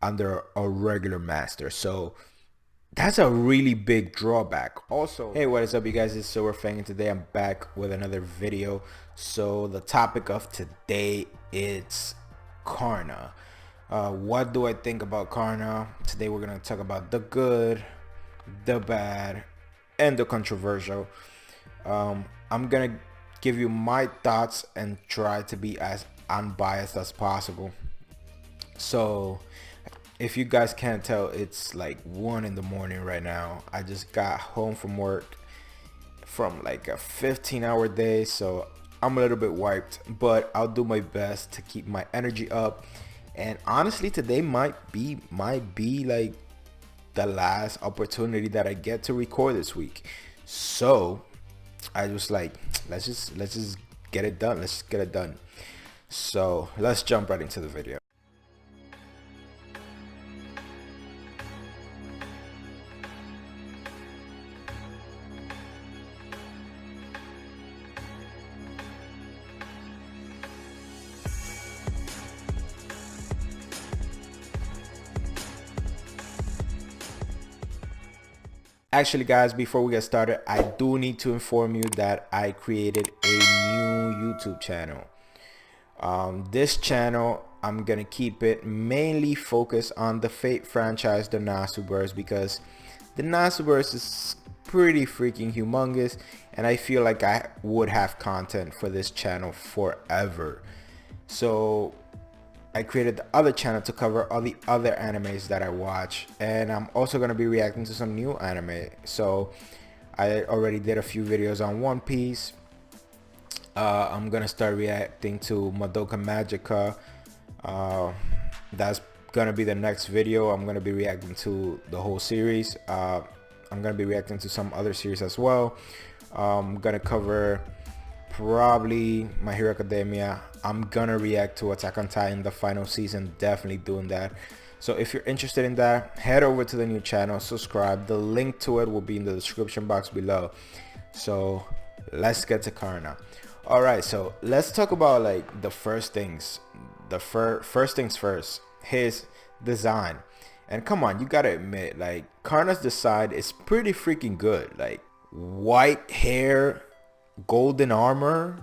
under a regular master. So that's a really big drawback. Also, hey, what is up, you guys? It's Silver Fang, and today I'm back with another video. So the topic of today is Karna. What do I think about Karna? Today we're gonna talk about the good, the bad, and the controversial. I'm gonna give you my thoughts and try to be as unbiased as possible. So if you guys can't tell, it's like 1 in the morning right now. I just got home from work from like a 15-hour day, so I'm a little bit wiped, but I'll do my best to keep my energy up. And honestly, today might be like the last opportunity that I get to record this week. So I was like, let's just get it done. Let's just get it done. So let's jump right into the video. Actually, guys, before we get started, I do need to inform you that I created a new YouTube channel. This channel, I'm gonna keep it mainly focused on the Fate franchise, the Nasuverse, because the Nasuverse is pretty freaking humongous, and I feel like I would have content for this channel forever. So I created the other channel to cover all the other animes that I watch, and I'm also going to be reacting to some new anime. So I already did a few videos on One Piece. I'm going to start reacting to Madoka Magica. That's going to be the next video. I'm going to be reacting to the whole series. I'm going to be reacting to some other series as well. I'm going to cover probably My Hero Academia. I'm gonna react to Attack on Titan, the final season, definitely doing that. So if you're interested in that, head over to the new channel, subscribe. The link to it will be in the description box below. So let's get to Karna. All right, so let's talk about like the first things. The first things first, his design. And come on, you gotta admit, like, Karna's design is pretty freaking good. Like, white hair, golden armor,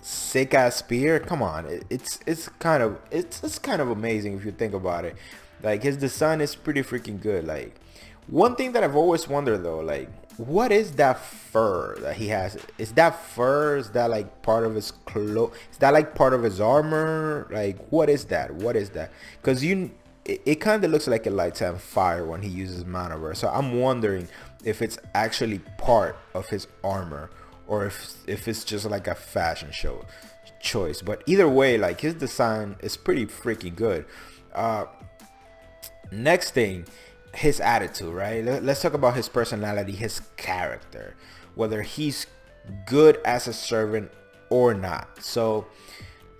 sick ass spear. Come on, it's kind of amazing if you think about it. Like, his design is pretty freaking good. Like, one thing that I've always wondered though, like, what is that fur that he has? Is that fur? Is that like part of his clothes? Is that like part of his armor? Like, what is that? What is that? Because it kind of looks like it lights on fire when he uses Manover. So I'm wondering if it's actually part of his armor, or if it's just like a fashion show choice. But either way, like, his design is pretty freaking good. Next thing, his attitude, right? Let's talk about his personality, his character, whether he's good as a servant or not. So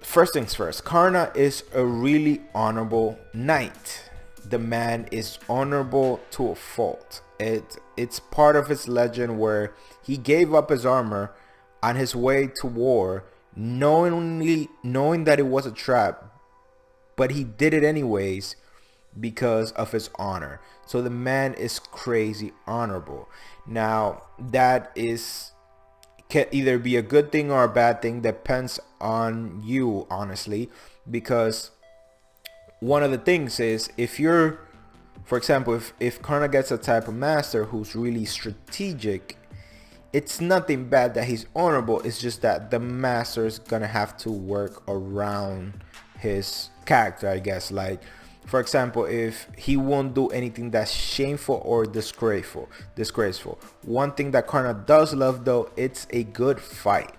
first things first, Karna is a really honorable knight. The man is honorable to a fault. It's part of his legend where he gave up his armor on his way to war, knowing that it was a trap, but he did it anyways because of his honor. So the man is crazy honorable. Now, that can either be a good thing or a bad thing, depends on you, honestly, because one of the things is, if you're, for example, if Karna gets a type of master who's really strategic, it's nothing bad that he's honorable. It's just that the master is gonna have to work around his character, I guess. Like, for example, if he won't do anything that's shameful or disgraceful. One thing that Karna does love though, it's a good fight.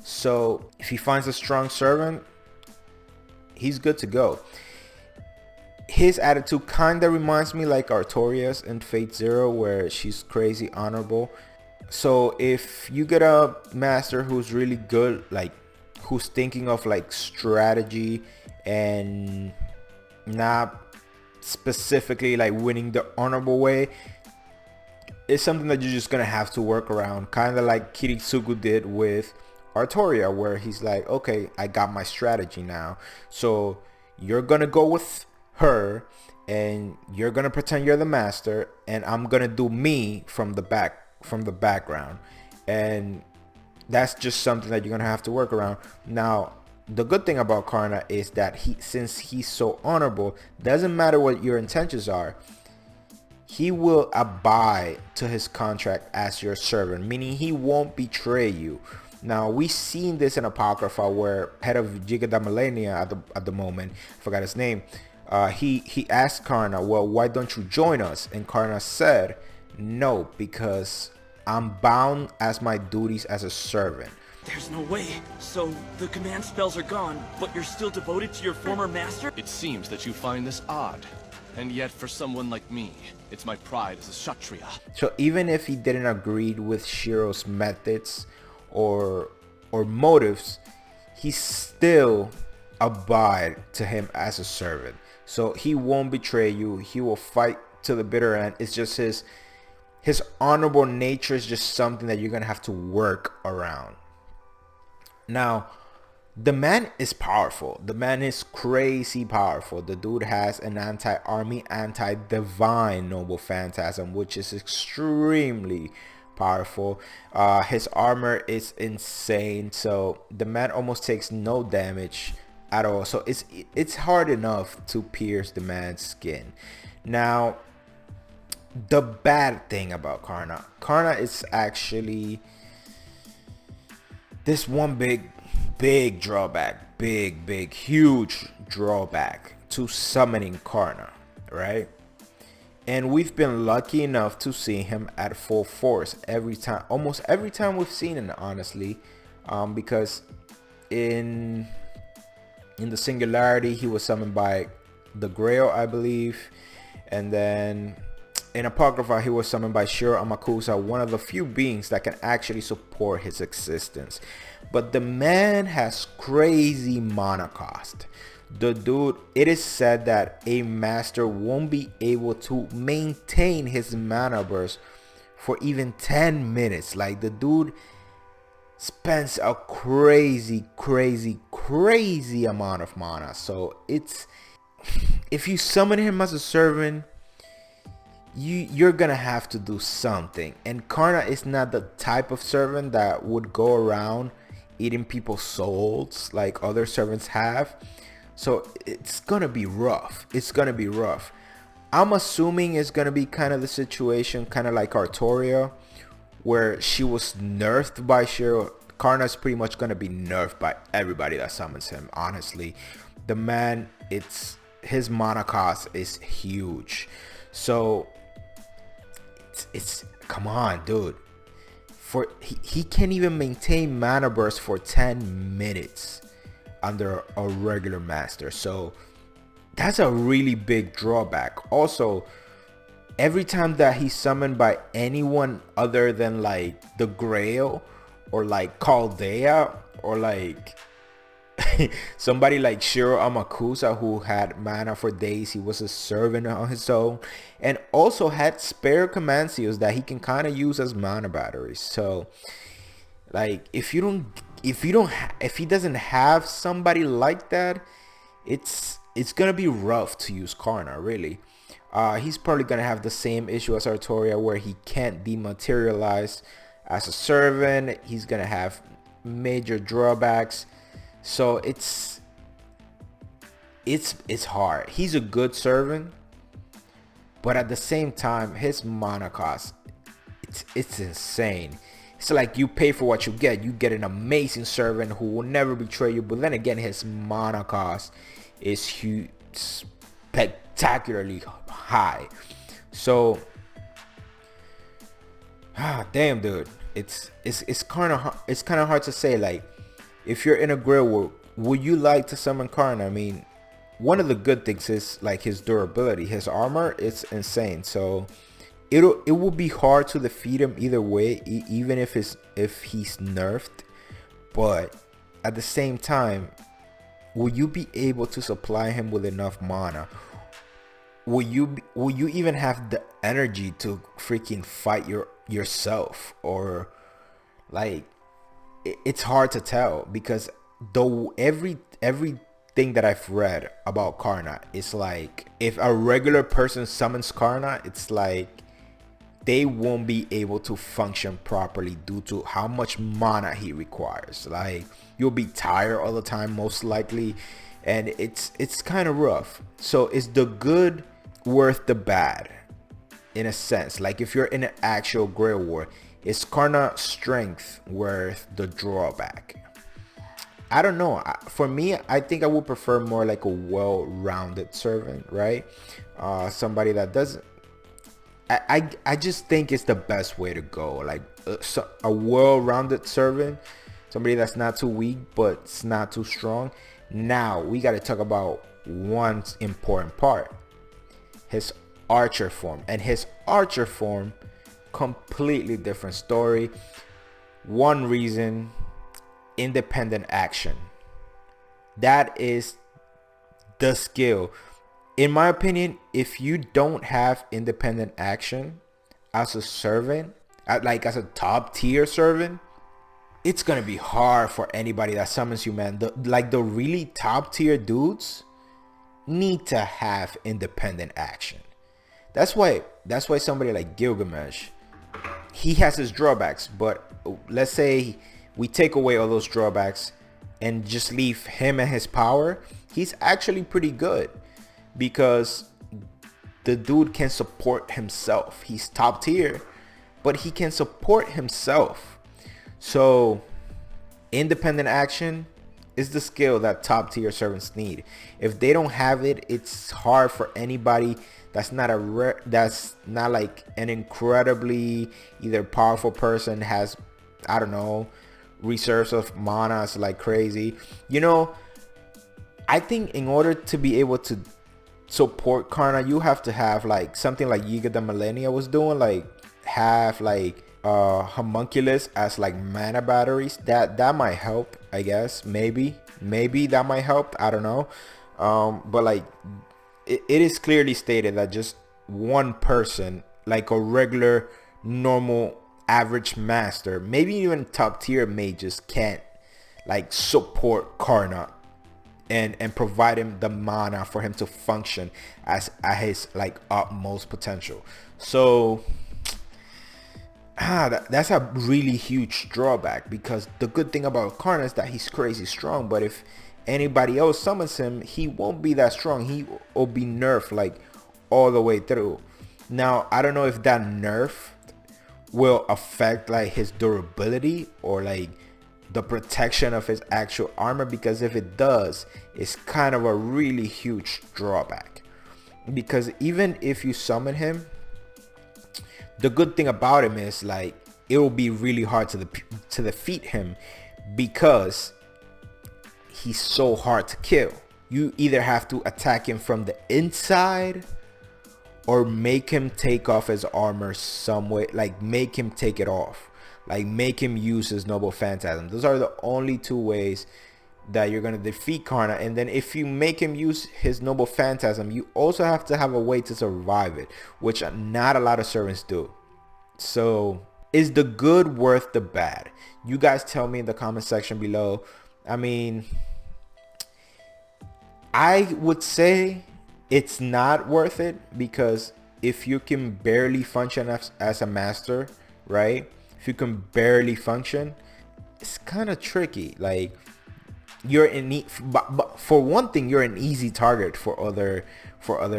So if he finds a strong servant, he's good to go. His attitude kind of reminds me like Artorias in Fate Zero, where she's crazy honorable. So if you get a master who's really good, like, who's thinking of like strategy and not specifically like winning the honorable way, it's something that you're just gonna have to work around, kind of like Kiritsugu did with Artoria, where he's like, okay, I got my strategy now, so you're gonna go with her, and you're gonna pretend you're the master, and I'm gonna do me from the background, and that's just something that you're gonna have to work around. Now, the good thing about Karna is that since he's so honorable, doesn't matter what your intentions are, he will abide to his contract as your servant, meaning he won't betray you. Now, we've seen this in Apocrypha where head of Jigada Millennia at the moment, I forgot his name, he asked Karna, well, why don't you join us? And Karna said, no, because I'm bound as my duties as a servant. There's no way. So the command spells are gone, but you're still devoted to your former master? It seems that you find this odd. And yet for someone like me, it's my pride as a Kshatriya. So even if he didn't agree with Shiro's methods or motives, he still abide to him as a servant. So he won't betray you. He will fight to the bitter end. It's just his honorable nature is just something that you're gonna have to work around. Now, the man is powerful. The man is crazy powerful. The dude has an anti-army, anti-divine noble phantasm, which is extremely powerful. His armor is insane. So the man almost takes no damage at all. So it's hard enough to pierce the man's skin. Now, the bad thing about Karna is actually this one big drawback, big huge drawback to summoning Karna, right? And we've been lucky enough to see him at full force almost every time we've seen him, honestly, because in the Singularity he was summoned by the Grail, I believe, and then in Apocrypha he was summoned by Shiro Amakusa, one of the few beings that can actually support his existence. But the man has crazy mana cost. The dude, it is said that a master won't be able to maintain his mana burst for even 10 minutes. Like, the dude spends a crazy amount of mana. So it's, if you summon him as a servant, you're gonna have to do something. And Karna is not the type of servant that would go around eating people's souls like other servants have. So it's gonna be rough. I'm assuming it's gonna be kind of the situation, kind of like Artoria, where she was nerfed by Shiro. Karna's pretty much gonna be nerfed by everybody that summons him. Honestly, the man, his mana cost is huge. So it's come on, dude. He can't even maintain mana burst for 10 minutes under a regular master. So that's a really big drawback. Also, every time that he's summoned by anyone other than like the Grail or like Chaldea or like somebody like Shiro Amakusa, who had mana for days, he was a servant on his own, and also had spare command seals that he can kind of use as mana batteries. So like, if he doesn't have somebody like that, it's gonna be rough to use Karna, really. He's probably gonna have the same issue as Artoria, where he can't dematerialize as a servant. He's gonna have major drawbacks. So it's hard. He's a good servant, but at the same time, his mana cost, it's insane. It's like you pay for what you get. You get an amazing servant who will never betray you, but then again, his mana cost is huge, spectacularly high. So damn, dude, it's kind of hard to say. Like, if you're in a Grail world, would you like to summon Karna? I mean, one of the good things is like his durability. His armor is insane. So it will be hard to defeat him either way, even if he's nerfed. But at the same time, will you be able to supply him with enough mana? Will you even have the energy to freaking fight yourself? Or like, it's hard to tell, because though everything thing that I've read about Karna is like, if a regular person summons Karna, it's like they won't be able to function properly due to how much mana he requires. Like, you'll be tired all the time most likely, and it's kind of rough. So is the good worth the bad in a sense? Like, if you're in an actual Grail war, is Karna strength worth the drawback? I don't know. For me, I think I would prefer more like a well-rounded servant, right? Somebody that doesn't. I just think it's the best way to go. Like a well-rounded servant, somebody that's not too weak but it's not too strong. Now we got to talk about one important part: his archer form. And his archer form, completely different story. One reason: independent action. That is the skill. In my opinion, if you don't have independent action as a servant, like as a top tier servant, it's gonna be hard for anybody that summons you, man. The really top tier dudes need to have independent action. That's why somebody like Gilgamesh, he has his drawbacks, but let's say we take away all those drawbacks and just leave him and his power, he's actually pretty good because the dude can support himself. He's top tier, but he can support himself. So independent action is the skill that top tier servants need. If they don't have it, it's hard for anybody that's not like an incredibly either powerful person, has, I don't know, reserves of mana is like crazy. You know, I think in order to be able to support Karna, you have to have like something like Yiga the Millennia was doing, like have like homunculus as like mana batteries. That might help, I guess. Maybe that might help, I don't know. But like it is clearly stated that just one person, like a regular normal average master, maybe even top tier mages, can't like support Karna and provide him the mana for him to function at his like utmost potential. So that's a really huge drawback, because the good thing about Karna is that he's crazy strong, but if anybody else summons him, he won't be that strong. He will be nerfed like all the way through. Now I don't know if that nerf will affect like his durability or like the protection of his actual armor, because if it does, it's kind of a really huge drawback. Because even if you summon him, the good thing about him is like it will be really hard to defeat him, because he's so hard to kill. You either have to attack him from the inside or make him take off his armor some way, like make him take it off, like make him use his noble phantasm. Those are the only two ways that you're going to defeat Karna. And then if you make him use his noble phantasm, you also have to have a way to survive it, which not a lot of servants do. So is the good worth the bad? You guys tell me in the comment section below. I mean, I would say it's not worth it, because if you can barely function as a master, right? If you can barely function, it's kind of tricky. Like, you're in but for one thing, you're an easy target for other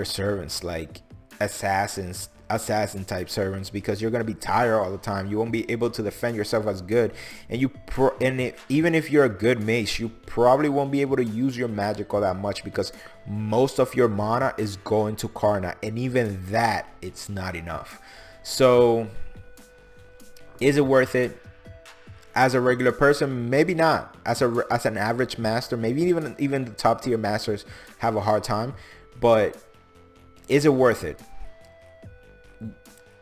servants, like assassin type servants, because you're gonna be tired all the time. You won't be able to defend yourself as good, and even if you're a good mage, you probably won't be able to use your magic all that much, because most of your mana is going to Karna, and even that, it's not enough. So is it worth it? As a regular person, maybe not. As an average master, maybe even the top tier masters have a hard time. But is it worth it?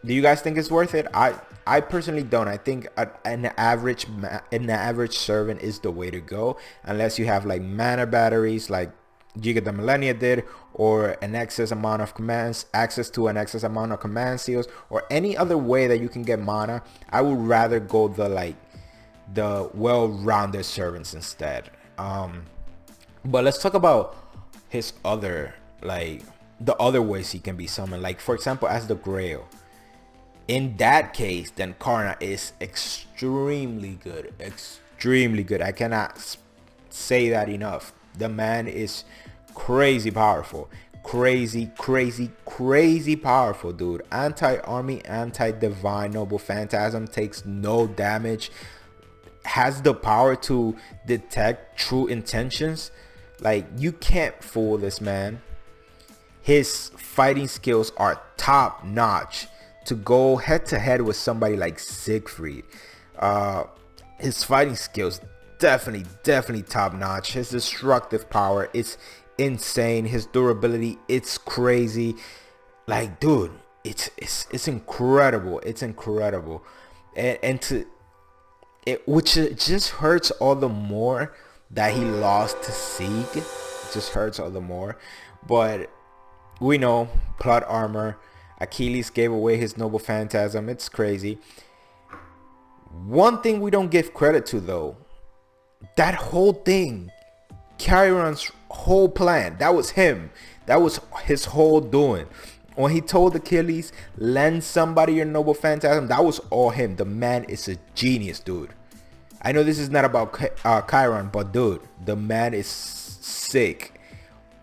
Do you guys think it's worth it? I personally don't. I think an average servant is the way to go, unless you have like mana batteries like Giga the Millennia did, or an excess amount of commands, access to an excess amount of command seals, or any other way that you can get mana. I would rather go the well-rounded servants instead. But let's talk about his other, like, the other ways he can be summoned. Like, for example, as the Grail. In that case, then Karna is extremely good. Extremely good. I cannot say that enough. The man is crazy powerful. Crazy, crazy, crazy powerful, dude. Anti-army, anti-divine noble phantasm, takes no damage. Has the power to detect true intentions. Like, you can't fool this man. His fighting skills are top notch. To go head to head with somebody like Siegfried, his fighting skills definitely top notch. His destructive power, it's insane. His durability, it's crazy. Like, dude, it's incredible. It's incredible. And to it, which just hurts all the more that he lost to Sieg. It just hurts all the more. But we know plot armor. Achilles gave away his noble phantasm. It's crazy. One thing we don't give credit to, though, that whole thing, Chiron's whole plan, that was him. That was his whole doing. When he told Achilles, lend somebody your noble phantasm, that was all him. The man is a genius, dude. I know this is not about Chiron, but dude, the man is sick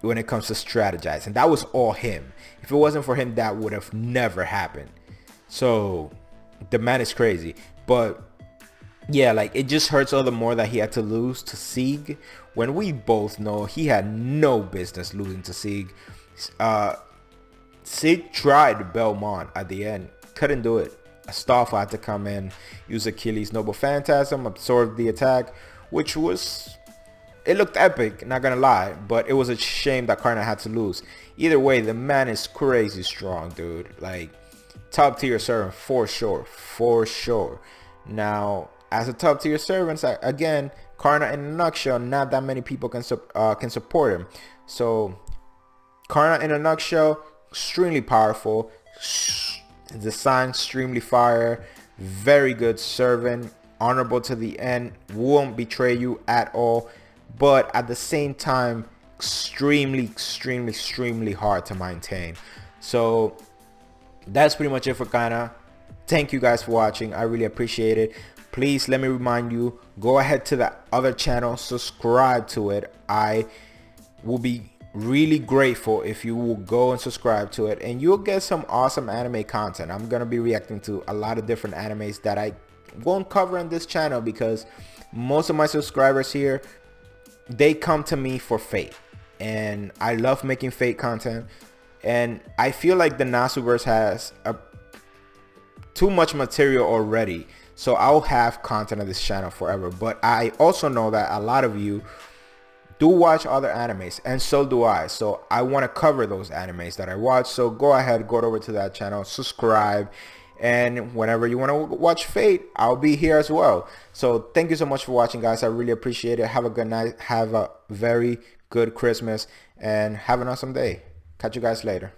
when it comes to strategizing. That was all him. If it wasn't for him, that would have never happened. So the man is crazy. But yeah, like, it just hurts all the more that he had to lose to Sieg, when we both know he had no business losing to Sieg. Sieg tried Belmont at the end, couldn't do it. Astolfo had to come in, use Achilles' noble phantasm, absorb the attack, which was, it looked epic, not gonna lie, but it was a shame that Karna had to lose. Either way, the man is crazy strong, dude. Like, top tier servant for sure, for sure. Now, as a top tier servant, again, Karna in a nutshell, not that many people can support him. So Karna in a nutshell, extremely powerful, design extremely fire, very good servant, honorable to the end, won't betray you at all, but at the same time extremely hard to maintain. So that's pretty much it for Karna. Thank you guys for watching. I really appreciate it. Please let me remind you, go ahead to the other channel, subscribe to it. I will be really grateful if you will go and subscribe to it, and you'll get some awesome anime content. I'm gonna be reacting to a lot of different animes that I won't cover on this channel, because most of my subscribers here, they come to me for Fate, and I love making Fate content, and I feel like the Nasuverse has too much material already, so I'll have content on this channel forever. But I also know that a lot of you do watch other animes, and so do I. So I want to cover those animes that I watch. So go ahead, go over to that channel, subscribe, and whenever you want to watch Fate, I'll be here as well. So thank you so much for watching, guys. I really appreciate it. Have a good night. Have a very good Christmas, and have an awesome day. Catch you guys later.